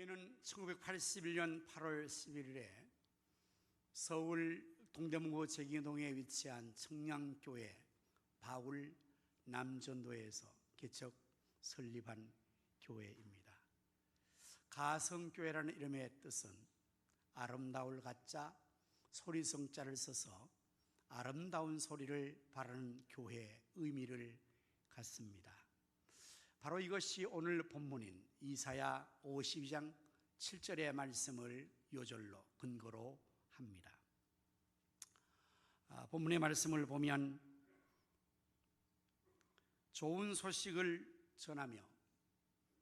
교회는 1981년 8월 11일에 서울 동대문구 제기동에 위치한 청량교회 바울 남전도에서 개척 설립한 교회입니다. 가성교회라는 이름의 뜻은 아름다울 가짜 소리성자를 써서 아름다운 소리를 바라는 교회의 의미를 갖습니다. 바로 이것이 오늘 본문인 이사야 52장 7절의 말씀을 요절로 근거로 합니다. 본문의 말씀을 보면 좋은 소식을 전하며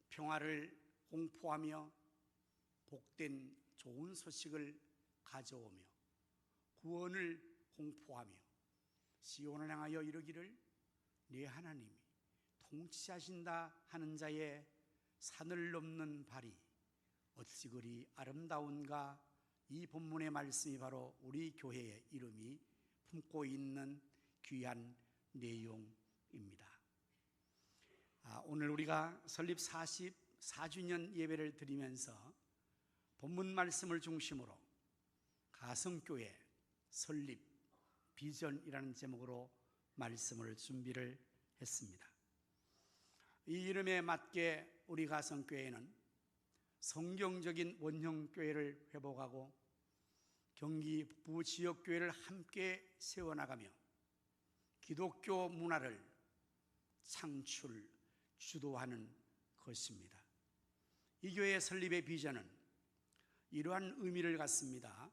평화를 공포하며 복된 좋은 소식을 가져오며 구원을 공포하며 시온을 향하여 이르기를 네 하나님이 통치하신다 하는 자의 산을 넘는 발이 어찌 그리 아름다운가. 이 본문의 말씀이 바로 우리 교회의 이름이 품고 있는 귀한 내용입니다. 오늘 우리가 설립 44주년 예배를 드리면서 본문 말씀을 중심으로 가성교회 설립 비전이라는 제목으로 말씀을 준비를 했습니다. 이 이름에 맞게 우리 가성교회는 성경적인 원형교회를 회복하고 경기 북부 지역교회를 함께 세워나가며 기독교 문화를 창출, 주도하는 것입니다. 이 교회 설립의 비전은 이러한 의미를 갖습니다.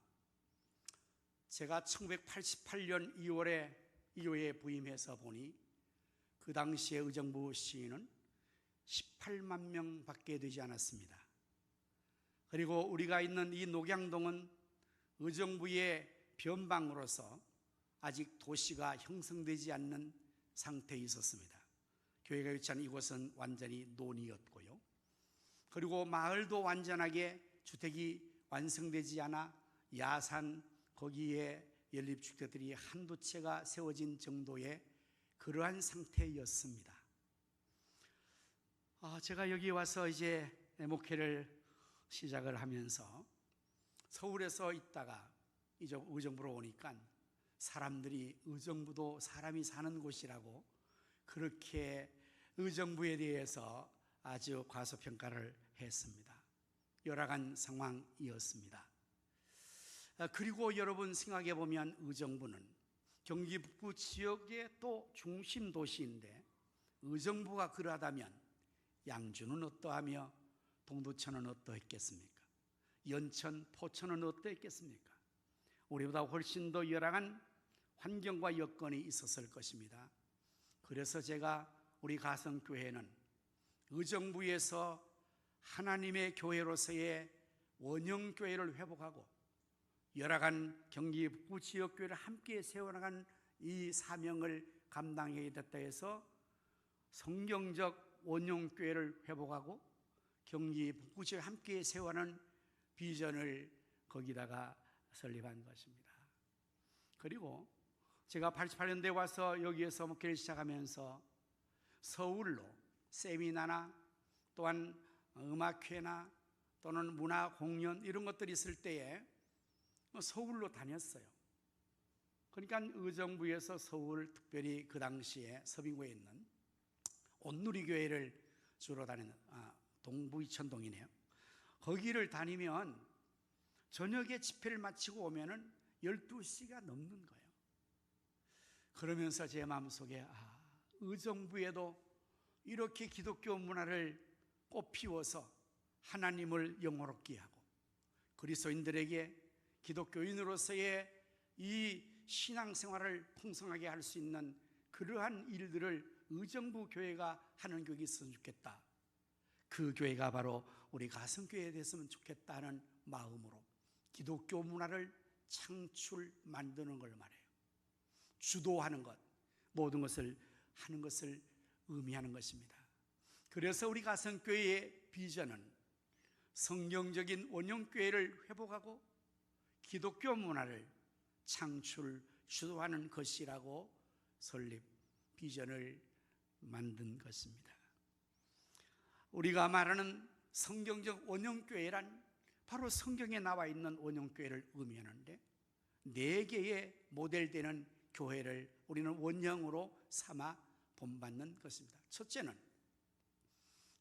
제가 1988년 2월에 이 교회에 부임해서 보니 그 당시의 의정부 시인은 18만 명밖에 되지 않았습니다. 그리고 우리가 있는 이 녹양동은 의정부의 변방으로서 아직 도시가 형성되지 않는 상태에 있었습니다. 교회가 위치한 이곳은 완전히 논이었고요. 그리고 마을도 완전하게 주택이 완성되지 않아 야산 거기에 연립주택들이 한두 채가 세워진 정도의 그러한 상태였습니다. 제가 여기 와서 이제 목회를 시작을 하면서 서울에서 있다가 이쪽 의정부로 오니까 사람들이 의정부도 사람이 사는 곳이라고 그렇게 의정부에 대해서 아주 과소평가를 했습니다. 열악한 상황이었습니다. 그리고 여러분 생각해 보면 의정부는 경기 북부 지역의 또 중심 도시인데 의정부가 그러하다면 양주는 어떠하며 동두천은 어떠했겠습니까? 연천, 포천은 어떠했겠습니까? 우리보다 훨씬 더 열악한 환경과 여건이 있었을 것입니다. 그래서 제가 우리 가성교회는 의정부에서 하나님의 교회로서의 원형교회를 회복하고 열악한 경기 북부 지역교회를 함께 세워나가는 이 사명을 감당해야 됐다 해서 성경적 원형교회를 회복하고 경기 북부 지역을 함께 세워가는 비전을 거기다가 설립한 것입니다. 그리고 제가 88년도에 와서 여기에서 목회를 시작하면서 서울로 세미나나 또한 음악회나 또는 문화 공연 이런 것들이 있을 때에 서울로 다녔어요. 그러니까 의정부에서 서울, 특별히 그 당시에 서빙구에 있는 온누리교회를 주로 다니는 동부 이천동이네요. 거기를 다니면 저녁에 집회를 마치고 오면은 12시가 넘는 거예요. 그러면서 제 마음속에 의정부에도 이렇게 기독교 문화를 꽃피워서 하나님을 영화롭게 하고 그리스도인들에게 기독교인으로서의 이 신앙생활을 풍성하게 할 수 있는 그러한 일들을 의정부 교회가 하는 교회가 있으면 좋겠다. 그 교회가 바로 우리 가성교회에 됐으면 좋겠다는 마음으로 기독교 문화를 창출 만드는 걸 말해요. 주도하는 것, 모든 것을 하는 것을 의미하는 것입니다. 그래서 우리 가성교회의 비전은 성경적인 원형교회를 회복하고 기독교 문화를 창출, 주도하는 것이라고 설립 비전을 만든 것입니다. 우리가 말하는 성경적 원형교회란 바로 성경에 나와 있는 원형교회를 의미하는데, 4개의 모델되는 교회를 우리는 원형으로 삼아 본받는 것입니다. 첫째는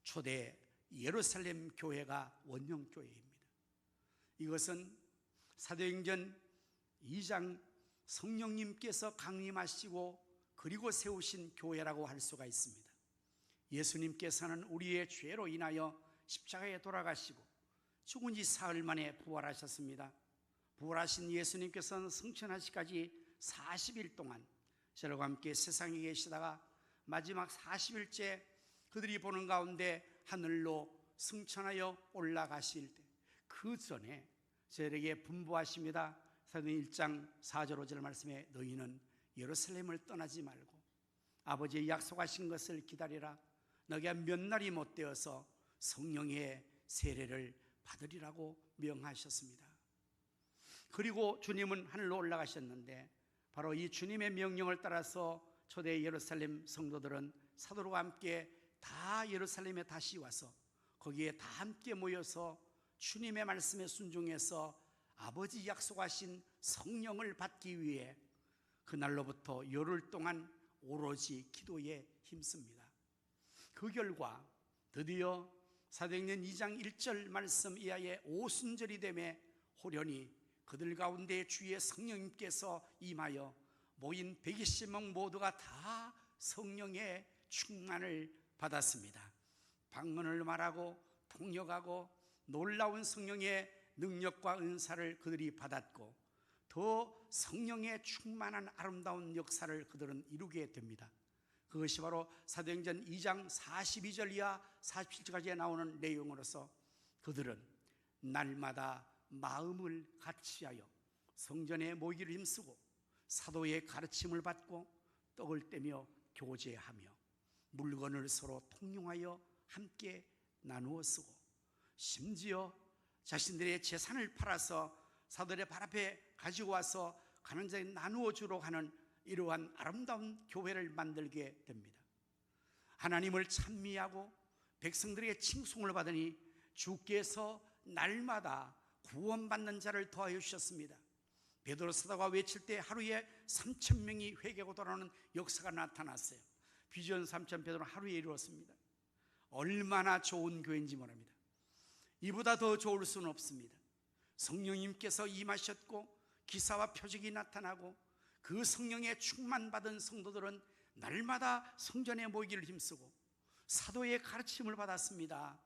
초대 예루살렘 교회가 원형교회입니다. 이것은 사도행전 2장 성령님께서 강림하시고 그리고 세우신 교회라고 할 수가 있습니다. 예수님께서는 우리의 죄로 인하여 십자가에 돌아가시고 죽은 지 사흘 만에 부활하셨습니다. 부활하신 예수님께서는 승천하시기까지 40일 동안 저들과 함께 세상에 계시다가 마지막 40일째 그들이 보는 가운데 하늘로 승천하여 올라가실 때, 그 전에 저에게 분부하십니다. 사도행 1장 4절 5절 말씀에 너희는 예루살렘을 떠나지 말고 아버지의 약속하신 것을 기다리라. 너희가 몇 날이 못 되어서 성령의 세례를 받으리라고 명하셨습니다. 그리고 주님은 하늘로 올라가셨는데, 바로 이 주님의 명령을 따라서 초대 예루살렘 성도들은 사도들과 함께 다 예루살렘에 다시 와서 거기에 다 함께 모여서 주님의 말씀에 순종해서 아버지 약속하신 성령을 받기 위해 그날로부터 열흘 동안 오로지 기도에 힘씁니다. 그 결과 드디어 사도행전 2장 1절 말씀 이하의 오순절이 되매 호련히 그들 가운데 주의 성령님께서 임하여 모인 120명 모두가 다 성령의 충만을 받았습니다. 방언을 말하고 통역하고 놀라운 성령의 능력과 은사를 그들이 받았고, 더 성령의 충만한 아름다운 역사를 그들은 이루게 됩니다. 그것이 바로 사도행전 2장 42절 이하 47절까지 나오는 내용으로서 그들은 날마다 마음을 같이하여 성전에 모이기를 힘쓰고 사도의 가르침을 받고 떡을 떼며 교제하며 물건을 서로 통용하여 함께 나누어 쓰고, 심지어 자신들의 재산을 팔아서 사도들의 발 앞에 가지고 와서 가는 자에게 나누어 주러 하는 이러한 아름다운 교회를 만들게 됩니다. 하나님을 찬미하고 백성들에게 칭송을 받으니 주께서 날마다 구원받는 자를 더하여 주셨습니다. 베드로 사도가 외칠 때 하루에 3,000명이 회개하고 돌아오는 역사가 나타났어요. 비전 3,000 베드로 하루에 이루었습니다. 얼마나 좋은 교회인지 모릅니다. 이보다 더 좋을 수는 없습니다. 성령님께서 임하셨고 기사와 표적이 나타나고 그 성령에 충만받은 성도들은 날마다 성전에 모이기를 힘쓰고 사도의 가르침을 받았습니다.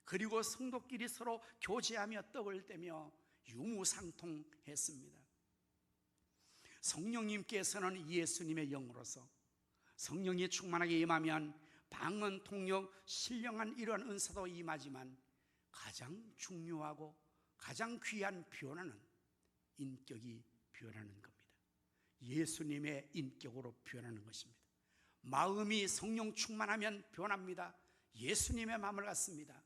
그리고 성도끼리 서로 교제하며 떡을 떼며 유무상통했습니다. 성령님께서는 예수님의 영으로서 성령이 충만하게 임하면 방언, 통역, 신령한 이러한 은사도 임하지만 가장 중요하고 가장 귀한 변화는 인격이 변하는 겁니다. 예수님의 인격으로 변하는 것입니다. 마음이 성령 충만하면 변합니다. 예수님의 마음을 갖습니다.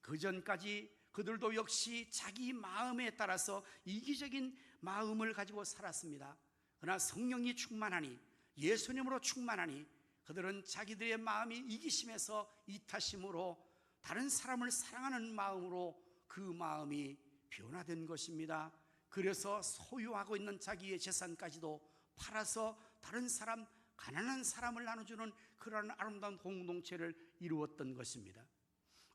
그 전까지 그들도 역시 자기 마음에 따라서 이기적인 마음을 가지고 살았습니다. 그러나 성령이 충만하니, 예수님으로 충만하니 그들은 자기들의 마음이 이기심에서 이타심으로 다른 사람을 사랑하는 마음으로 그 마음이 변화된 것입니다. 그래서 소유하고 있는 자기의 재산까지도 팔아서 다른 사람, 가난한 사람을 나눠주는 그러한 아름다운 공동체를 이루었던 것입니다.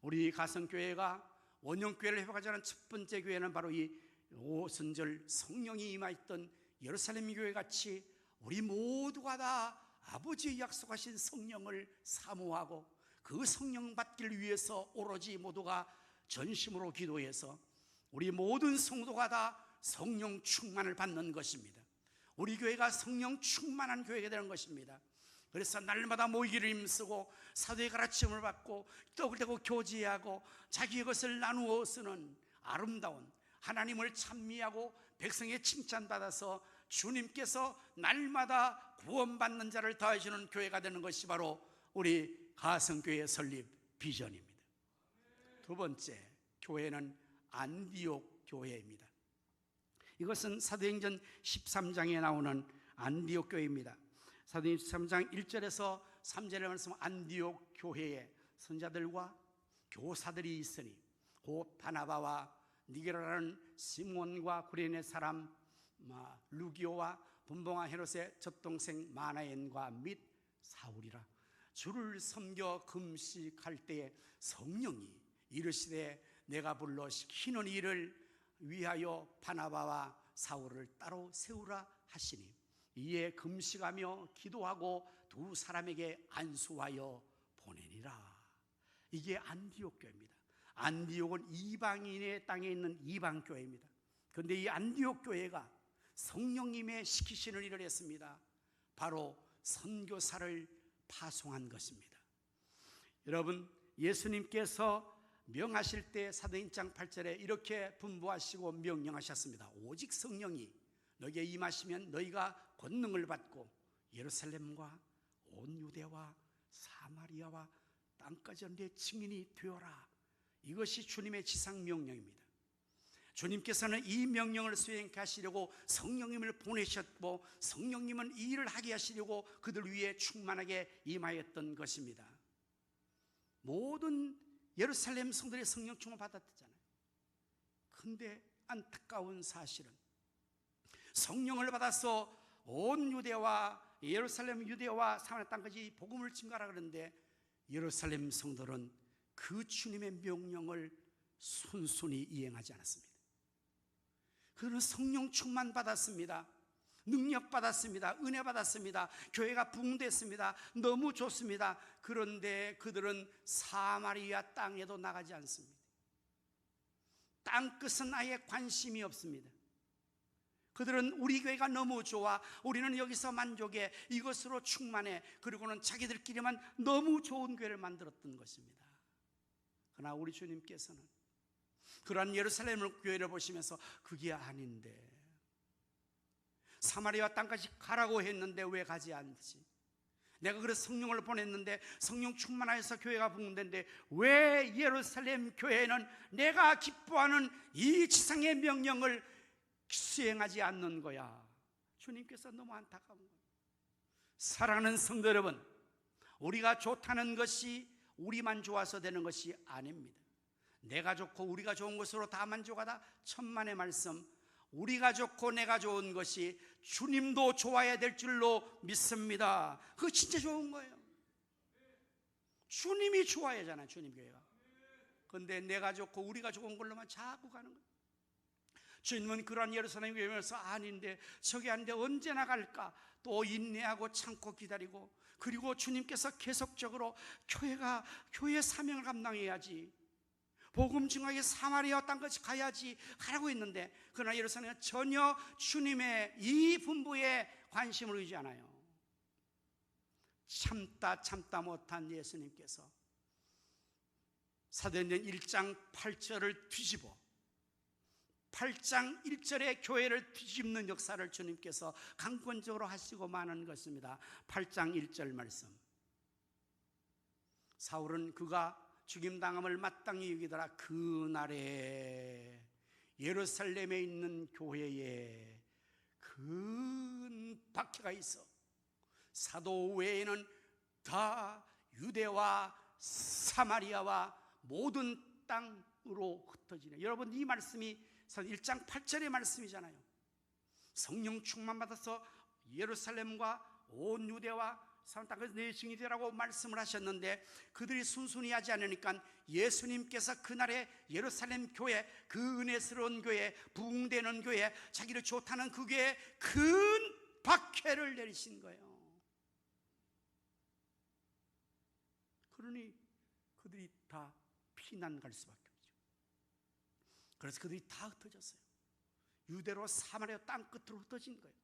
우리 가성교회가 원형교회를 회복하자는 첫 번째 교회는 바로 이 오순절 성령이 임하였던 예루살렘 교회 같이 우리 모두가 다 아버지의 약속하신 성령을 사모하고 그 성령 받기를 위해서 오로지 모두가 전심으로 기도해서 우리 모든 성도가 다 성령 충만을 받는 것입니다. 우리 교회가 성령 충만한 교회가 되는 것입니다. 그래서 날마다 모이기를 힘쓰고 사도의 가르침을 받고 떡을 떼고 교제하고 자기의 것을 나누어 쓰는 아름다운, 하나님을 찬미하고 백성의 칭찬받아서 주님께서 날마다 구원받는 자를 더해주는 교회가 되는 것이 바로 우리 가성교회 설립 비전입니다. 두 번째 교회는 안디옥 교회입니다. 이것은 사도행전 13장에 나오는 안디옥 교회입니다. 사도행전 13장 1절에서 3절에 말씀, 안디옥 교회의 선자들과 교사들이 있으니 곧 바나바와 니게라라는 시몬과 구레네 사람 루기오와 분봉한 헤롯의 젖동생 마나엔과 및 사울이라. 주를 섬겨 금식할 때에 성령이 이르시되 내가 불러 시키는 일을 위하여 바나바와 사울을 따로 세우라 하시니 이에 금식하며 기도하고 두 사람에게 안수하여 보내니라. 이게 안디옥 교회입니다. 안디옥은 이방인의 땅에 있는 이방 교회입니다. 그런데 이 안디옥 교회가 성령님의 시키시는 일을 했습니다. 바로 선교사를 파송한 것입니다. 여러분, 예수님께서 명하실 때 사도행 1장 8절에 이렇게 분부하시고 명령하셨습니다. 오직 성령이 너희에게 임하시면 너희가 권능을 받고 예루살렘과 온 유대와 사마리아와 땅까지 내 증인이 되어라. 이것이 주님의 지상 명령입니다. 주님께서는 이 명령을 수행하시려고 성령님을 보내셨고 성령님은 이 일을 하게 하시려고 그들 위에 충만하게 임하였던 것입니다. 모든 예루살렘 성도들의 성령 충만 받았잖아요. 그런데 안타까운 사실은 성령을 받아서 온 유대와 예루살렘 유대와 사마리아 땅까지 복음을 증거하라 그러는데 예루살렘 성도는 그 주님의 명령을 순순히 이행하지 않았습니다. 그들은 성령 충만 받았습니다. 능력 받았습니다. 은혜 받았습니다. 교회가 부흥됐습니다. 너무 좋습니다. 그런데 그들은 사마리아 땅에도 나가지 않습니다. 땅끝은 아예 관심이 없습니다. 그들은 우리 교회가 너무 좋아, 우리는 여기서 만족해, 이것으로 충만해, 그리고는 자기들끼리만 너무 좋은 교회를 만들었던 것입니다. 그러나 우리 주님께서는 그러한 예루살렘 교회를 보시면서 그게 아닌데, 사마리아 땅까지 가라고 했는데 왜 가지 않지? 내가 그래서 성령을 보냈는데 성령 충만하여서 교회가 부흥된데 왜 예루살렘 교회는 내가 기뻐하는 이 지상의 명령을 수행하지 않는 거야? 주님께서 너무 안타까운 거예요. 사랑하는 성도 여러분, 우리가 좋다는 것이 우리만 좋아서 되는 것이 아닙니다. 내가 좋고 우리가 좋은 것으로 다 만족하다 천만의 말씀, 우리가 좋고 내가 좋은 것이 주님도 좋아야 될 줄로 믿습니다. 그거 진짜 좋은 거예요. 주님이 좋아야 하잖아요, 주님 교회가. 그런데 내가 좋고 우리가 좋은 걸로만 자꾸 가는 거예요. 주님은 그러한 예루살렘 교회에서 아닌데 저기 아닌데 언제 나갈까 또 인내하고 참고 기다리고, 그리고 주님께서 계속적으로 교회의 사명을 감당해야지, 복음 증거하게 사마리아 땅까지 가야지 하라고 했는데, 그러나 예루살렘은 전혀 주님의 이 분부에 관심을 의지 않아요. 참다 못한 예수님께서 사도행전 1장 8절을 뒤집어 8장 1절의 교회를 뒤집는 역사를 주님께서 강권적으로 하시고 마는 것입니다. 8장 1절 말씀, 사울은 그가 죽임당함을 마땅히 여기더라. 그날에 예루살렘에 있는 교회에 큰 박해가 있어 사도 외에는 다 유대와 사마리아와 모든 땅으로 흩어지네. 여러분, 이 말씀이 1장 8절의 말씀이잖아요. 성령 충만 받아서 예루살렘과 온 유대와 땅에서 내 증인이 되라고 말씀을 하셨는데 그들이 순순히 하지 않으니까 예수님께서 그날에 예루살렘 교회, 그 은혜스러운 교회, 부흥되는 교회, 자기를 좋다는 그 교회에 큰 박해를 내리신 거예요. 그러니 그들이 다 피난 갈 수밖에 없죠. 그래서 그들이 다 흩어졌어요. 유대로 사마리아 땅 끝으로 흩어진 거예요.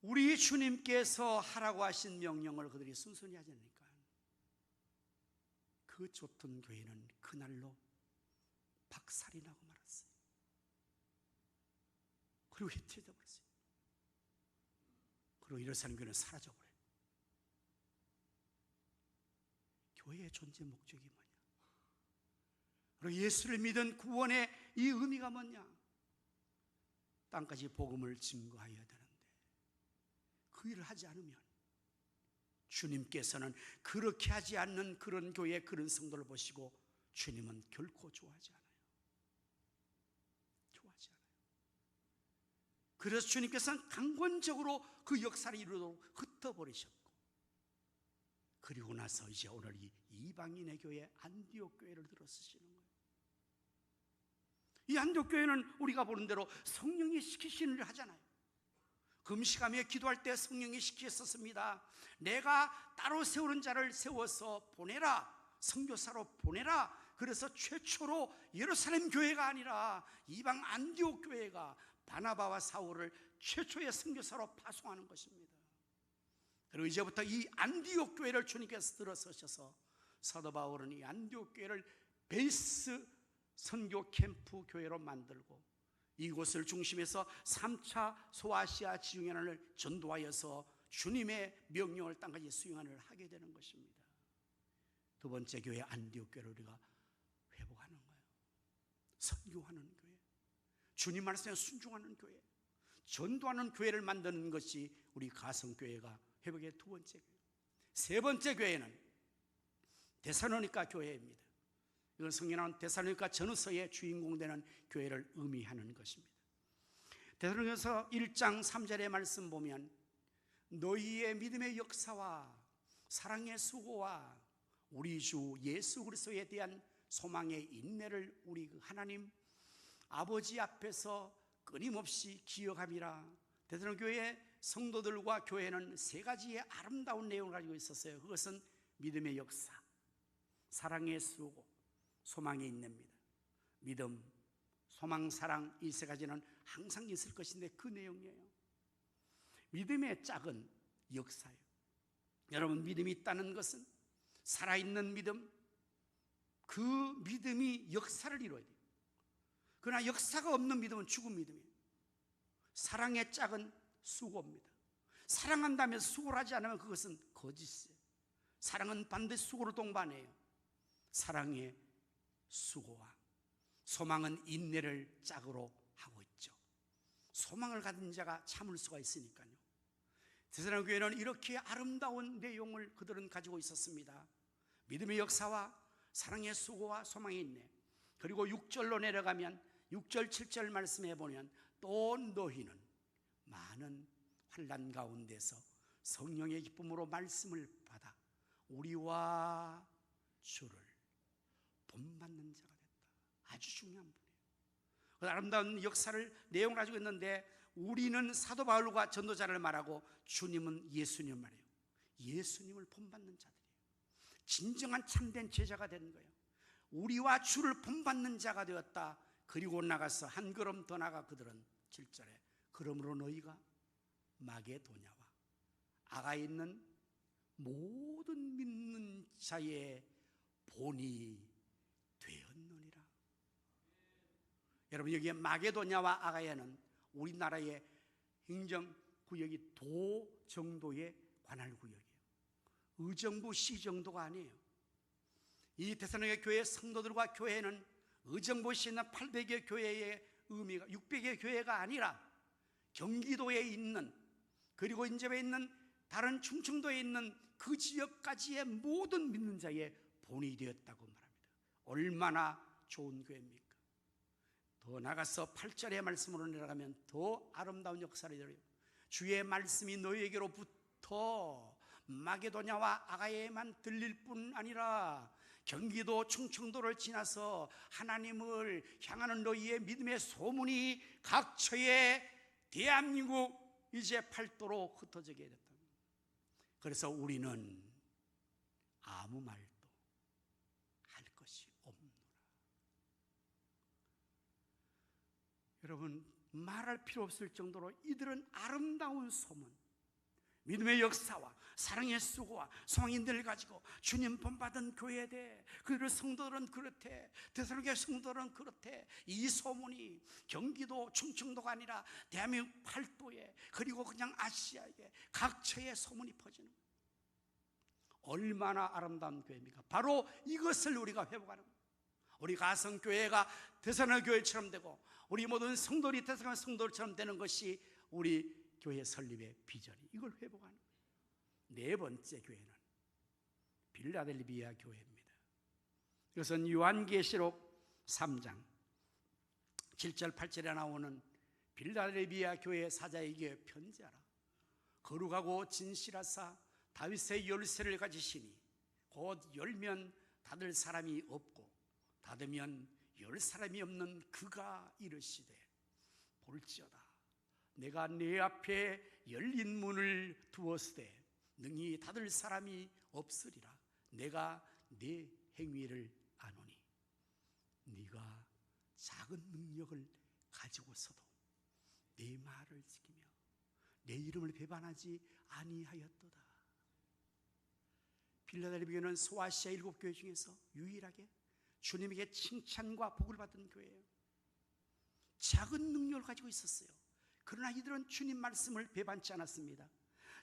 우리 주님께서 하라고 하신 명령을 그들이 순순히 하지 않으니까 그 좋던 교회는 그날로 박살이 나고 말았어요. 그리고 흩어져 버렸어요. 그리고 예루살렘 교회는 사라져 버려요. 교회의 존재 목적이 뭐냐? 그리고 예수를 믿은 구원의 이 의미가 뭐냐? 땅까지 복음을 증거하여야 되는데 그 일을 하지 않으면 주님께서는 그렇게 하지 않는 그런 교회, 그런 성도를 보시고 주님은 결코 좋아하지 않아요. 좋아하지 않아요. 그래서 주님께서는 강권적으로 그 역사를 이루도록 흩어버리셨고, 그리고 나서 이제 오늘 이 이방인의 교회 안디옥 교회를 들어 쓰시는 거예요. 이 안디옥 교회는 우리가 보는 대로 성령이 시키시는 일을 하잖아요. 금식하며 기도할 때 성령이 시키셨습니다. 내가 따로 세우는 자를 세워서 보내라, 선교사로 보내라. 그래서 최초로 예루살렘 교회가 아니라 이방 안디옥 교회가 바나바와 사울을 최초의 선교사로 파송하는 것입니다. 그리고 이제부터 이 안디옥 교회를 주님께서 들어서셔서 사도 바울은 이 안디옥 교회를 베이스 선교 캠프 교회로 만들고 이곳을 중심해서 3차 소아시아 지중해난을 전도하여서 주님의 명령을 땅까지 수행하는 일을 하게 되는 것입니다. 두 번째 교회 안디옥 교회를 우리가 회복하는 거예요. 선교하는 교회, 주님 말씀에 순종하는 교회, 전도하는 교회를 만드는 것이 우리 가성교회가 회복의 두 번째 교회. 세 번째 교회는 데살로니가 교회입니다. 이건 성경에 나온 데살로니가 전서의 주인공 되는 교회를 의미하는 것입니다. 데살로니가서 1장 3절의 말씀 보면 너희의 믿음의 역사와 사랑의 수고와 우리 주 예수 그리스도에 대한 소망의 인내를 우리 하나님 아버지 앞에서 끊임없이 기억함이라. 데살로니가 교회의 성도들과 교회는 세 가지의 아름다운 내용을 가지고 있었어요. 그것은 믿음의 역사, 사랑의 수고, 소망의 인내입니다. 믿음, 소망, 사랑, 이 세 가지는 항상 있을 것인데 그 내용이에요. 믿음의 짝은 역사예요. 여러분, 믿음이 있다는 것은 살아있는 믿음, 그 믿음이 역사를 이루어야 돼요. 그러나 역사가 없는 믿음은 죽은 믿음이에요. 사랑의 짝은 수고입니다. 사랑한다면 수고를 하지 않으면 그것은 거짓이에요. 사랑은 반드시 수고를 동반해요. 사랑의 수고와 소망은 인내를 짝으로 하고 있죠. 소망을 가진 자가 참을 수가 있으니까요. 데살로니가 교회는 이렇게 아름다운 내용을 그들은 가지고 있었습니다. 믿음의 역사와 사랑의 수고와 소망의 인내. 그리고 6절로 내려가면 6절 7절 말씀해 보면 또 너희는 많은 환난 가운데서 성령의 기쁨으로 말씀을 받아 우리와 주를 본받는 자가 됐다. 아주 중요한 분이에요. 그 아름다운 역사를 내용을 가지고 있는데 우리는 사도 바울과 전도자를 말하고 주님은 예수님을 말해요. 예수님을 본받는 자들이에요. 진정한 참된 제자가 되는 거예요. 우리와 주를 본받는 자가 되었다. 그리고 나가서 한 걸음 더 나가 그들은 7절에 그러므로 너희가 마게도냐와 아가에 있는 모든 믿는 자의 본이 되었느니라. 여러분, 여기에 마게도냐와 아가야는 우리나라의 행정구역이 도 정도의 관할구역이에요. 의정부 시 정도가 아니에요. 이 데살로니가 교회 성도들과 교회는 의정부 시에 있는 800여 교회의 의미가 600여 교회가 아니라 경기도에 있는, 그리고 인접에 있는 다른 충청도에 있는 그 지역까지의 모든 믿는 자의 본이 되었다고 말합니다. 얼마나 좋은 교회입니까? 더 나가서 8절의 말씀으로 내려가면 더 아름다운 역사를 이루어요. 주의 말씀이 너희에게로부터 마게도냐와 아가야에만 들릴 뿐 아니라 경기도 충청도를 지나서 하나님을 향하는 너희의 믿음의 소문이 각처에 대한민국 이제 팔도로 흩어지게 됐다. 그래서 우리는 아무 말도 할 것이 없노라. 여러분, 말할 필요 없을 정도로 이들은 아름다운 소문, 믿음의 역사와 사랑의 수고와 소망인들을 가지고 주님 본받은 교회에 대해 그들 성도들은 그렇대, 데살로니가 성도들은 그렇대. 이 소문이 경기도 충청도가 아니라 대한민국 팔도에, 그리고 그냥 아시아에 각처에 소문이 퍼지는 거예요. 얼마나 아름다운 교회입니까? 바로 이것을 우리가 회복하는 거예요. 우리 가성교회가 데살로니가 교회처럼 되고 우리 모든 성도들이 데살로니가 성도처럼 되는 것이 우리 교회 설립의 비전이, 이걸 회복하는 거예요. 네 번째 교회는 빌라델비아 교회입니다. 이것은 요한계시록 3장 7절 8절에 나오는 빌라델비아 교회 사자에게 편지하라. 거룩하고 진실하사 다윗의 열쇠를 가지시니 곧 열면 닫을 사람이 없고 닫으면 열 사람이 없는 그가 이르시되 볼지어다 내가 내 앞에 열린 문을 두었으되 능히 닫을 사람이 없으리라. 내가 네 행위를 아노니 네가 작은 능력을 가지고서도 내 말을 지키며 내 이름을 배반하지 아니하였도다. 빌라델비아 교회는 소아시아 7교회 중에서 유일하게 주님에게 칭찬과 복을 받은 교회예요. 작은 능력을 가지고 있었어요. 그러나 이들은 주님 말씀을 배반치 않았습니다.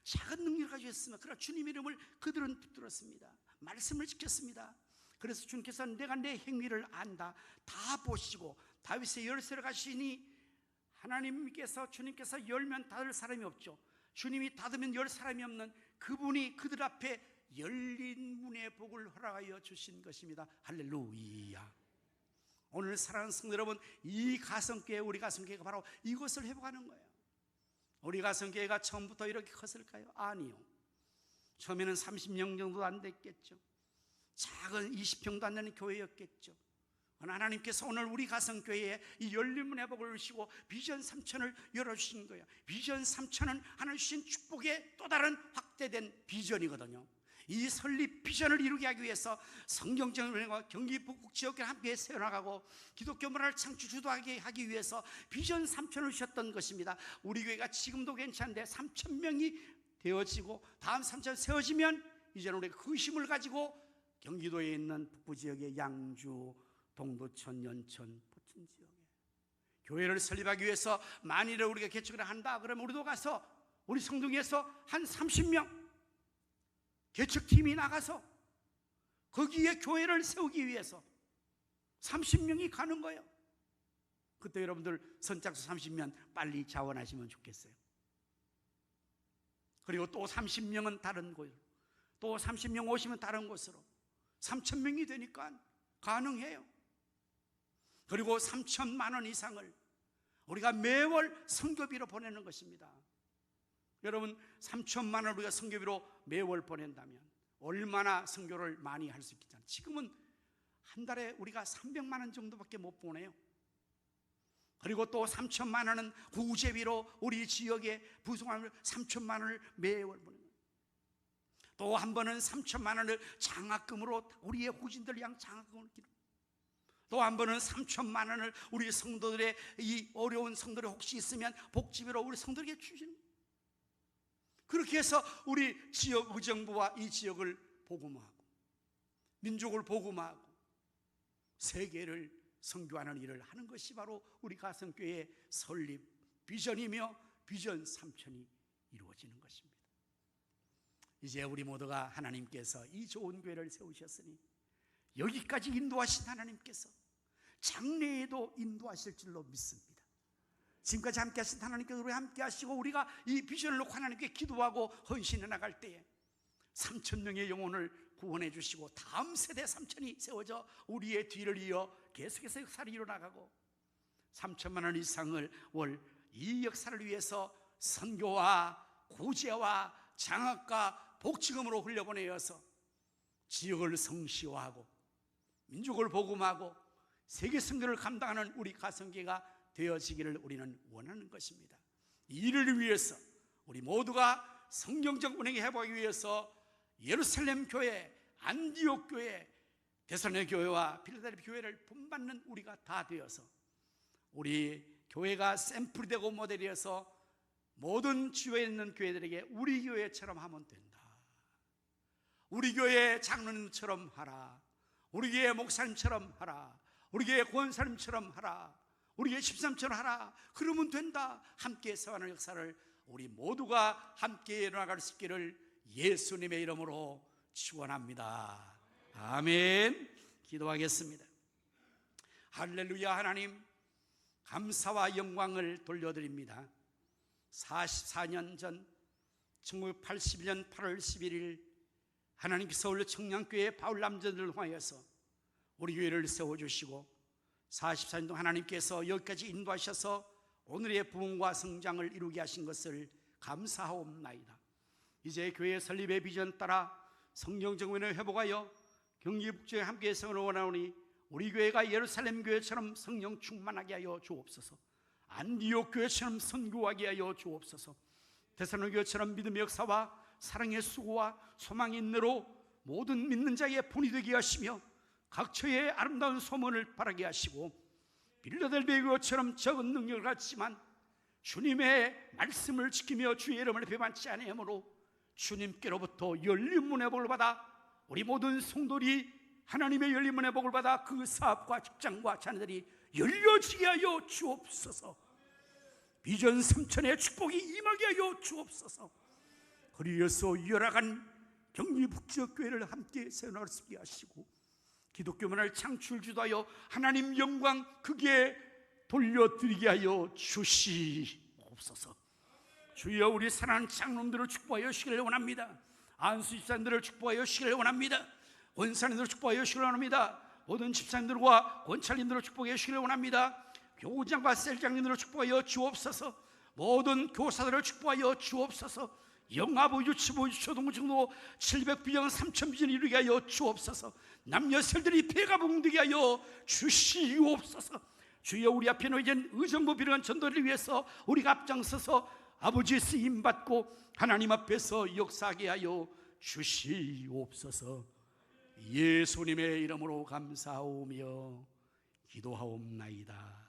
작은 능력을 가지고 있으면 그러나 주님 이름을 그들은 붙들었습니다. 말씀을 지켰습니다. 그래서 주님께서는 내가 내 행위를 안다 다 보시고 다윗의 열쇠를 가시니 하나님께서 주님께서 열면 닫을 사람이 없죠. 주님이 닫으면 열 사람이 없는 그분이 그들 앞에 열린 문의 복을 허락하여 주신 것입니다. 할렐루야. 오늘 사랑하는 성도 여러분, 이 가성교회, 우리 가성교회가 바로 이것을 회복하는 거예요. 우리 가성교회가 처음부터 이렇게 컸을까요? 아니요. 처음에는 30명 정도 안 됐겠죠. 작은 20평도 안 되는 교회였겠죠. 하나님께서 오늘 우리 가성교회에 이 열린 문의 복을 주시고 비전 3천을 열어주신 거예요. 비전 3천은 하나님 주신 축복의 또 다른 확대된 비전이거든요. 이 설립 비전을 이루게 하기 위해서 성경정연과 경기 북극 지역에 함께 세워나가고 기독교 문화를 창출 주도하게 하기 위해서 비전 3천을 주셨던 것입니다. 우리 교회가 지금도 괜찮은데 3,000명이 되어지고 다음 3천 세워지면 이제는 우리가 그 힘을 가지고 경기도에 있는 북부 지역의 양주, 동두천, 연천, 포천 지역에 교회를 설립하기 위해서 만일에 우리가 개척을 한다 그러면 우리도 가서 우리 성동에서 한 30명 개척팀이 나가서 거기에 교회를 세우기 위해서 30명이 가는 거예요. 그때 여러분들 선착순 30명 빨리 자원하시면 좋겠어요. 그리고 또 30명은 다른 곳으로, 또 30명 오시면 다른 곳으로 3,000명이 되니까 가능해요. 그리고 3천만 원 이상을 우리가 매월 선교비로 보내는 것입니다. 여러분 3천만 원을 우리가 선교비로 매월 보낸다면 얼마나 선교를 많이 할 수 있겠잖아요. 지금은 한 달에 우리가 300만 원 정도밖에 못 보내요. 그리고 또 3천만 원은 구제비로 우리 지역에 부송하면 3천만 원을 매월 보내요. 또 한 번은 3천만 원을 장학금으로 우리의 후진들 위한 장학금을 기록. 또 한 번은 3천만 원을 우리 성도들의 이 어려운 성도들이 혹시 있으면 복지비로 우리 성도들에게 주시는 거예요. 그렇게 해서 우리 지역 의정부와 이 지역을 복음화하고 민족을 복음화하고 세계를 선교하는 일을 하는 것이 바로 우리 가성교회의 설립 비전이며 비전 3천이 이루어지는 것입니다. 이제 우리 모두가 하나님께서 이 좋은 교회를 세우셨으니 여기까지 인도하신 하나님께서 장래에도 인도하실 줄로 믿습니다. 지금까지 함께 하신 하나님께서 우리 함께 하시고 우리가 이 비전을 놓고 하나님께 기도하고 헌신해 나갈 때에 3,000명의 영혼을 구원해 주시고 다음 세대 3,000이 세워져 우리의 뒤를 이어 계속해서 역사를 이뤄나가고 3천만 원 이상을 월 이 역사를 위해서 선교와 구제와 장학과 복지금으로 흘려보내어서 지역을 성시화하고 민족을 복음하고 세계 선교를 감당하는 우리 가성교회가 되어지기를 우리는 원하는 것입니다. 이를 위해서 우리 모두가 성경적 운행을 해보기 위해서 예루살렘 교회, 안디옥 교회, 데살로니가 교회와 필라델피아 교회를 본받는 우리가 다 되어서 우리 교회가 샘플이 되고 모델이어서 모든 주위에 있는 교회들에게 우리 교회처럼 하면 된다. 우리 교회 장로님처럼 하라. 우리 교회 목사님처럼 하라. 우리 교회 권사님처럼 하라. 우리 교회 집사님처럼 하라. 그러면 된다. 함께 세워가는 역사를 우리 모두가 함께 일어나갈 수 있기를 예수님의 이름으로 축원합니다. 아멘. 기도하겠습니다. 할렐루야. 하나님 감사와 영광을 돌려드립니다. 44년 전 1981년 8월 11일 하나님께서 서울 청량교회 바울 남자들을 통하여서 우리 교회를 세워주시고 44년 동안 하나님께서 여기까지 인도하셔서 오늘의 부흥과 성장을 이루게 하신 것을 감사하옵나이다. 이제 교회 설립의 비전 따라 성령 정원을 회복하여 경기 북쪽에 함께 성을 원하오니 우리 교회가 예루살렘 교회처럼 성령 충만하게 하여 주옵소서. 안디옥 교회처럼 선교하게 하여 주옵소서. 데살로니가 교회처럼 믿음의 역사와 사랑의 수고와 소망의 인내로 모든 믿는 자의 본이 되게 하시며 각처의 아름다운 소문을 바라게 하시고 빌라델비아 교회처럼 적은 능력을 갖지만 주님의 말씀을 지키며 주의 이름을 배반치 아니하므로 주님께로부터 열린 문의 복을 받아 우리 모든 성도들이 하나님의 열린 문의 복을 받아 그 사업과 직장과 자녀들이 열려지게 하여 주옵소서. 비전 3천의 축복이 임하게 하여 주옵소서. 그리하여서 열악한 경기 북지역 교회를 함께 세워나갈 수 있게 하시고 기독교 문화를 창출 주도하여 하나님 영광 크게 돌려드리게 하여 주시옵소서. 주여, 우리 사랑하는 장로님들을 축복하여 주시기를 원합니다. 안수 집사님들을 축복하여 주시기를 원합니다. 원사님들을 축복하여 주시기를 원합니다. 모든 집사님들과 권찰님들을 축복하여 주시기를 원합니다. 교장과 셀장님들을 축복하여 주옵소서. 모든 교사들을 축복하여 주옵소서. 영아부, 유치부, 초등부, 중도 700비전 3000비전 이루게 하여 주옵소서. 남녀설들이 배가 봉되게 하여 주시옵소서. 주여, 우리 앞에 놓여진 의정부 비련한 전도를 위해서 우리가 앞장서서 아버지의 쓰임받고 하나님 앞에서 역사하게 하여 주시옵소서. 예수님의 이름으로 감사하오며 기도하옵나이다.